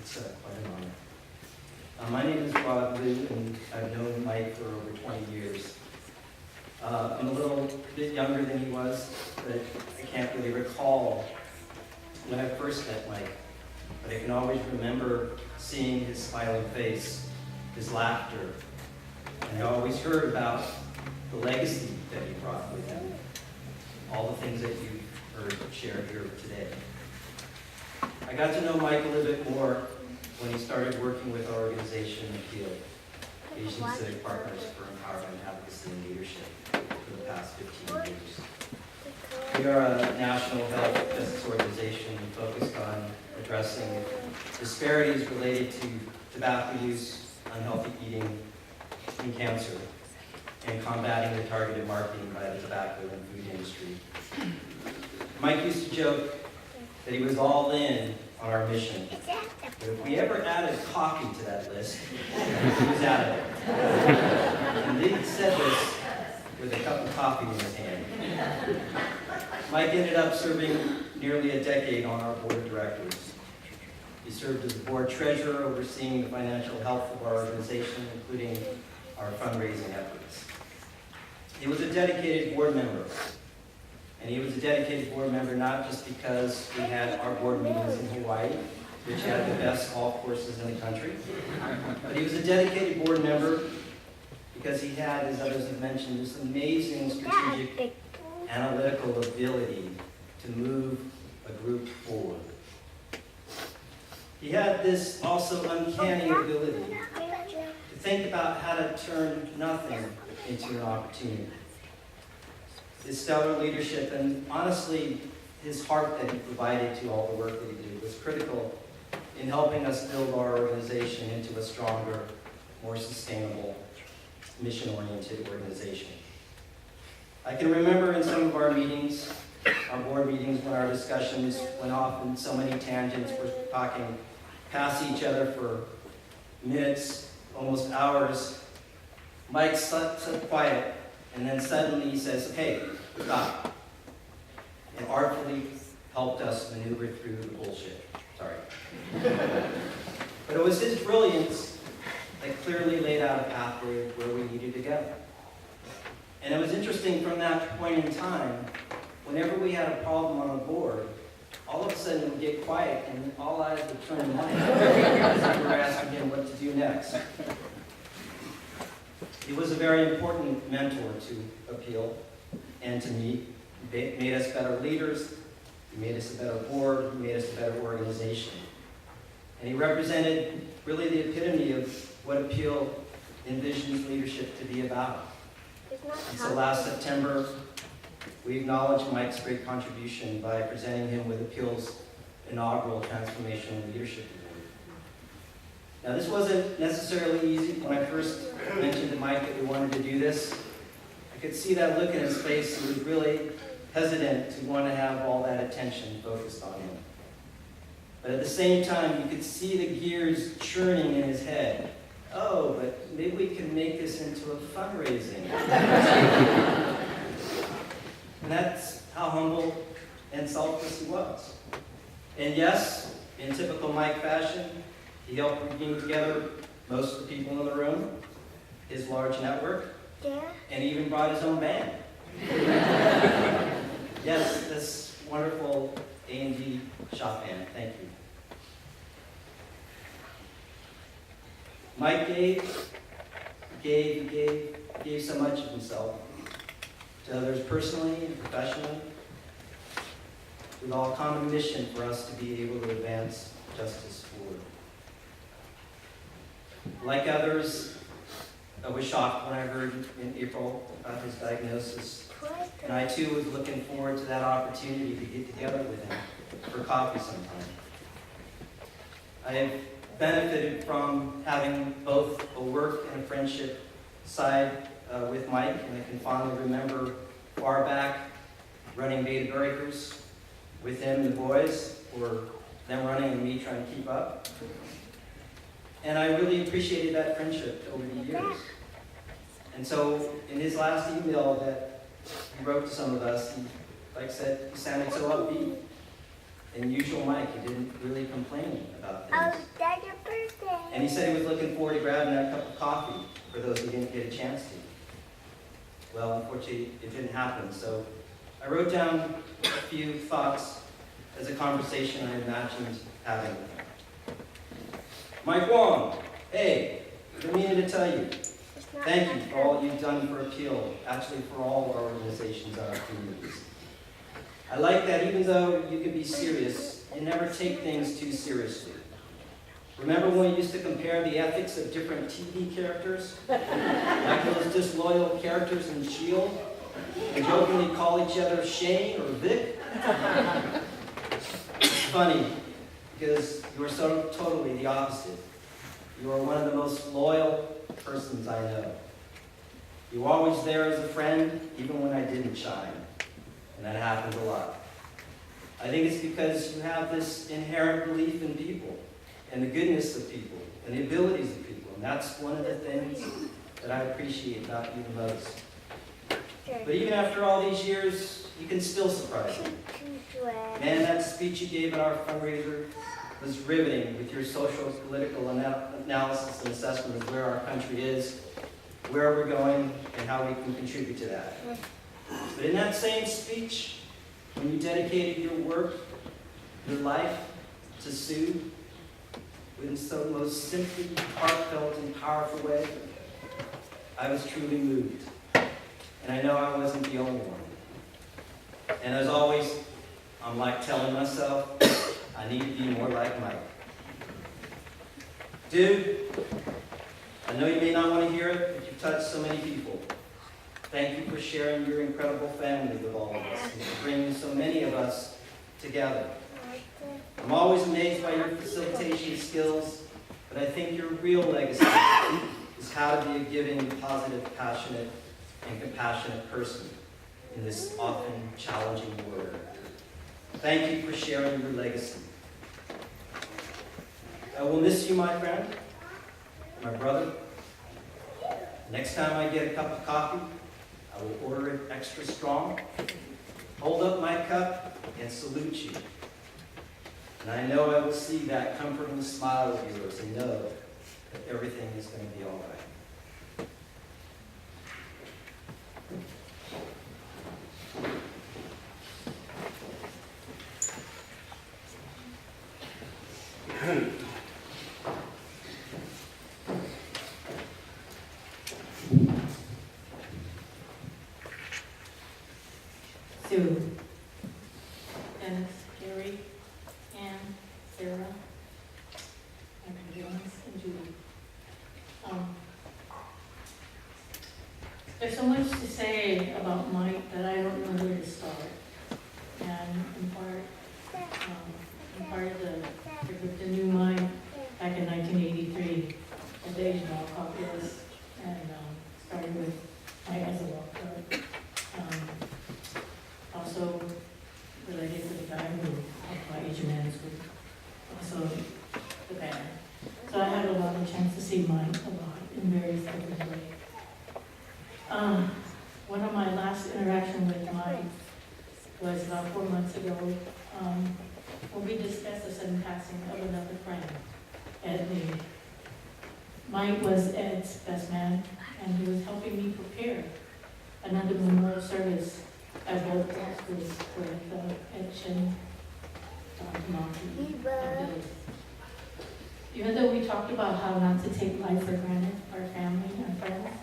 It's quite an honor. My name is Bob Liu, and I've known Mike for over 20 years. I'm a little bit younger than he was, but I can't really recall when I first met Mike. But I can always remember seeing his smiling face, his laughter, and I always heard about the legacy that he brought with him, all the things that you've heard shared here today. I got to know Mike a little bit more when he started working with our organization, Appeal, Asian Civic Partners for Empowerment, Advocacy, and Leadership, for the past 15 years. We are a national health justice organization focused on addressing disparities related to tobacco use, unhealthy eating, and cancer, and combating the targeted marketing by the tobacco and food industry. Mike used to joke that he was all in on our mission. But if we ever added coffee to that list, he was out of it. And he said this with a cup of coffee in his hand. Mike ended up serving nearly a decade on our board of directors. He served as the board treasurer, overseeing the financial health of our organization, including our fundraising efforts. He was a dedicated board member. And he was a dedicated board member not just because we had our board meetings in Hawaii, which had the best golf courses in the country, but he was a dedicated board member because he had, as others have mentioned, this amazing strategic analytical ability to move a group forward. He had this also uncanny ability to think about how to turn nothing into an opportunity. His stellar leadership and, honestly, his heart that he provided to all the work that he did was critical in helping us build our organization into a stronger, more sustainable, mission-oriented organization. I can remember in some of our meetings, our board meetings, when our discussions went off in so many tangents, we're talking past each other for minutes, almost hours. Mike sat quiet, and then suddenly he says, "Okay, stop," and artfully helped us maneuver through the bullshit. Sorry. But it was his brilliance that clearly laid out a pathway where we needed to go. And it was interesting from that point in time, whenever we had a problem on the board, all of a sudden it would get quiet and all eyes would turn to Mike as we were asking him what to do next. He was a very important mentor to Appeal and to me. He made us better leaders, he made us a better board, he made us a better organization. And he represented really the epitome of what Appeal envisions leadership to be about. And so last September, we acknowledged Mike's great contribution by presenting him with Appeal's inaugural Transformational Leadership Award. Now, this wasn't necessarily easy. When I first mentioned to Mike that we wanted to do this, I could see that look in his face. He was really hesitant to want to have all that attention focused on him. But at the same time, you could see the gears churning in his head. Oh, but maybe we can make this into a fundraising. And that's how humble and selfless he was. And yes, in typical Mike fashion, he helped bring together most of the people in the room, his large network, and even brought his own band. Yes, this wonderful A&D shop band. Thank you. Mike gave so much of himself to others personally and professionally, with all common mission for us to be able to advance justice forward. Like others, I was shocked when I heard in April about his diagnosis, and I too was looking forward to that opportunity to get together with him for coffee sometime. I have benefited from having both a work and a friendship side with Mike, and I can fondly remember far back running Beta Breakers with him and the boys, or them running and me trying to keep up. And I really appreciated that friendship over the years. And so in his last email that he wrote to some of us, he, like I said, he sounded so upbeat. In usual Mike, he didn't really complain about things. And he said he was looking forward to grabbing that cup of coffee for those who didn't get a chance to. Well, unfortunately, it didn't happen. So I wrote down a few thoughts as a conversation I imagined having with him. Mike Wong, hey, I've been meaning to tell you, thank you for all you've done for Appeal, actually for all of our organizations and our communities. I like that even though you can be serious, you never take things too seriously. Remember when we used to compare the ethics of different TV characters? Like those disloyal characters in S.H.I.E.L.D.? And jokingly call each other Shane or Vic? It's funny, because you are so totally the opposite. You are one of the most loyal persons I know. You were always there as a friend, even when I didn't shine. And that happens a lot. I think it's because you have this inherent belief in people, and the goodness of people, and the abilities of people. And that's one of the things that I appreciate about you the most. But even after all these years, you can still surprise me. Man, that speech you gave at our fundraiser was riveting with your social, political analysis and assessment of where our country is, where we're going, and how we can contribute to that. But in that same speech, when you dedicated your work, your life to Sue, in so most simply heartfelt and powerful way, I was truly moved. And I know I wasn't the only one. And as always, I'm like telling myself, I need to be more like Mike. Dude, I know you may not want to hear it, but you've touched so many people. Thank you for sharing your incredible family with all of us and for bringing so many of us together. I'm always amazed by your facilitation skills, but I think your real legacy is how to be a giving, positive, passionate, and compassionate person in this often challenging world. Thank you for sharing your legacy. I will miss you, my friend, my brother. Next time I get a cup of coffee, I will order it extra strong, hold up my cup, and salute you. And I know I will see that comforting smile of yours and know that everything is going to be all right. Sue, Dennis, Gary, Ann, Sarah, my condolences, and Judy. There's so much to say about Mike that I don't know where to start. And in part of the new Mike back in 1983 at the age of all populace, and started with Mike as a walker. Also related to the guy who helped my Asian man's group, also the band. So I had a lot of chance to see Mike a lot in various different ways. One of my last interactions with Mike was about 4 months ago, when we discussed the sudden passing of another friend, Ed Lee. Mike was Ed's best man, and he was helping me prepare another memorial service at both schools with Ed Chin, Monty, and Billy. Even though we talked about how not to take life for granted, our family, our friends,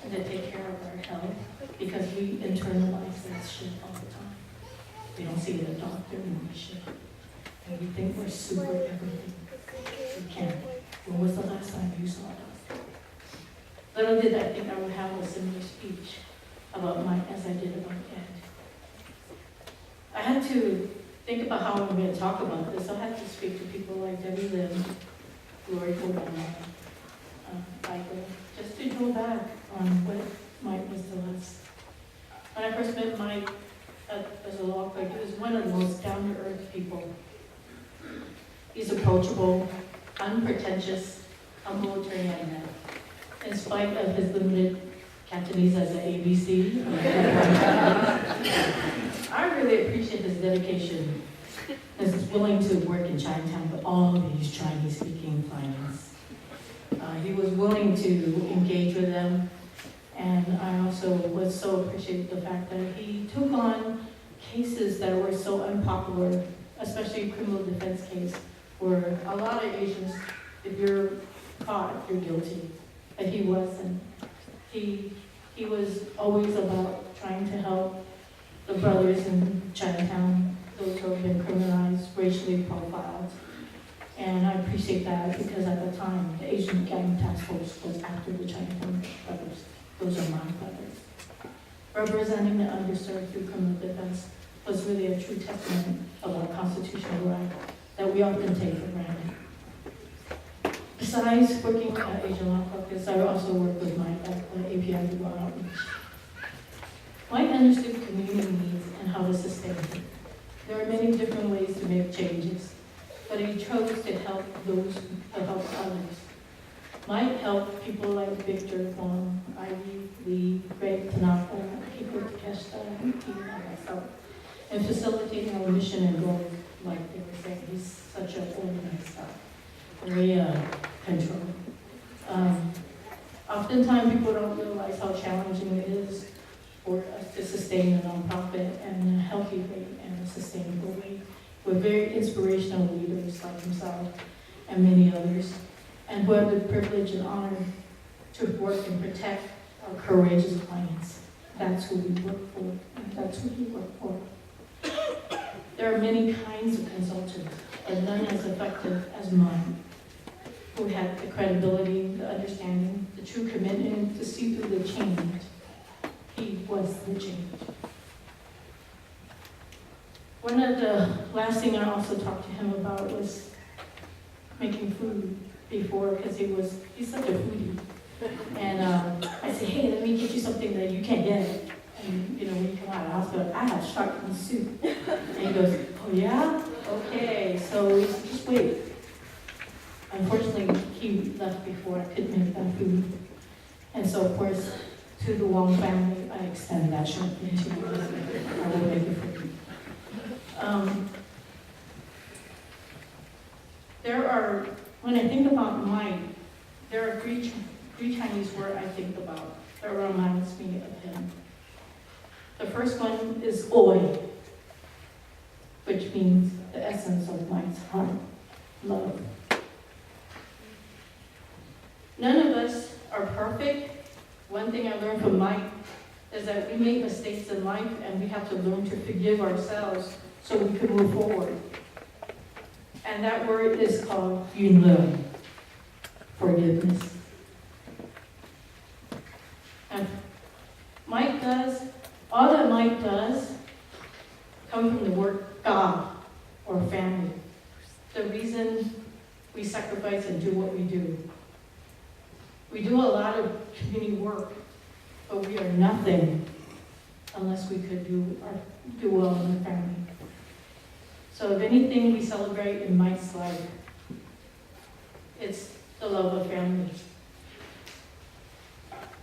and to take care of our health, because we internalize that shit all the time. We don't see the doctor and we shit. And we think we're super everything. We can't. When was the last time you saw a doctor? Little did I think I would have a similar speech about Mike as I did about Ed. I had to think about how I'm going to talk about this. I had to speak to people like Debbie Lim, Lori Cordona, Michael, just to go back on what Mike was to us. When I first met Mike as a law clerk, he was one of the most down-to-earth people. He's approachable, unpretentious, humble attorney I met. In spite of his limited Cantonese as an ABC, I really appreciate his dedication, his willing to work in Chinatown with all these Chinese-speaking clients. He was willing to engage with them, and I also was so appreciative of the fact that he took on cases that were so unpopular, especially criminal defense case, where a lot of Asians, if you're caught, you're guilty. But he wasn't. He was always about trying to help the brothers in Chinatown, those who have been criminalized, racially profiled. And I appreciate that because at the time, the Asian Gang Task Force was after the Chinatown brothers. Those are my brothers. Representing the underserved through criminal defense was really a true testament of our constitutional right that we often take for granted. Besides working at Asian Law Caucus, I also work with Mike at API Law Outreach. Mike understood community needs and how to sustain it. There are many different ways to make changes, but he chose to help those to help others. Mike helped people like Victor, Wong, Ivy, Lee, Greg, Tanaka, Kiko Takeshita, and myself, in facilitating our mission and goals, like they were saying. He's such an organized guy, very controlled. Oftentimes people don't realize how challenging it is for us to sustain a nonprofit in a healthy way and a sustainable way. We're very inspirational leaders like himself and many others, and who have the privilege and honor to work and protect our courageous clients. That's who we work for, and that's who we work for. There are many kinds of consultants, but none as effective as mine, who had the credibility, the understanding, the true commitment to see through the change. He was the change. One of the last thing I also talked to him about was making food before, because he's such a foodie. And I said, hey, let me get you something that you can't get. And when you come out of the hospital, I have shark fin soup. And he goes, oh yeah? Okay, so just wait. Unfortunately, he left before I could make that food. And so, of course, to the Wong family, I extend that shark fin to you. I will make it for you. When I think about Mike, there are three Chinese words I think about that reminds me of him. The first one is oi, which means the essence of Mike's heart, love. None of us are perfect. One thing I learned from Mike is that we make mistakes in life and we have to learn to forgive ourselves so we can move forward. And that word is called yunle, forgiveness. And all that Mike does come from the word God or family. The reason we sacrifice and do what we do. We do a lot of community work, but we are nothing unless we could do well in the family. So if anything we celebrate in Mike's life, it's the love of family.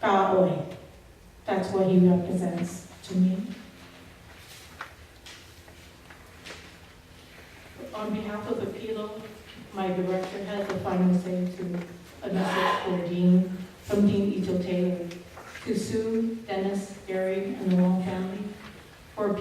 Ka'oi. That's what he represents to me. On behalf of Appeal, my director has the final say to a message for Dean, from Dean Ito Taylor, to Sue, Dennis, Gary, and the Wong family.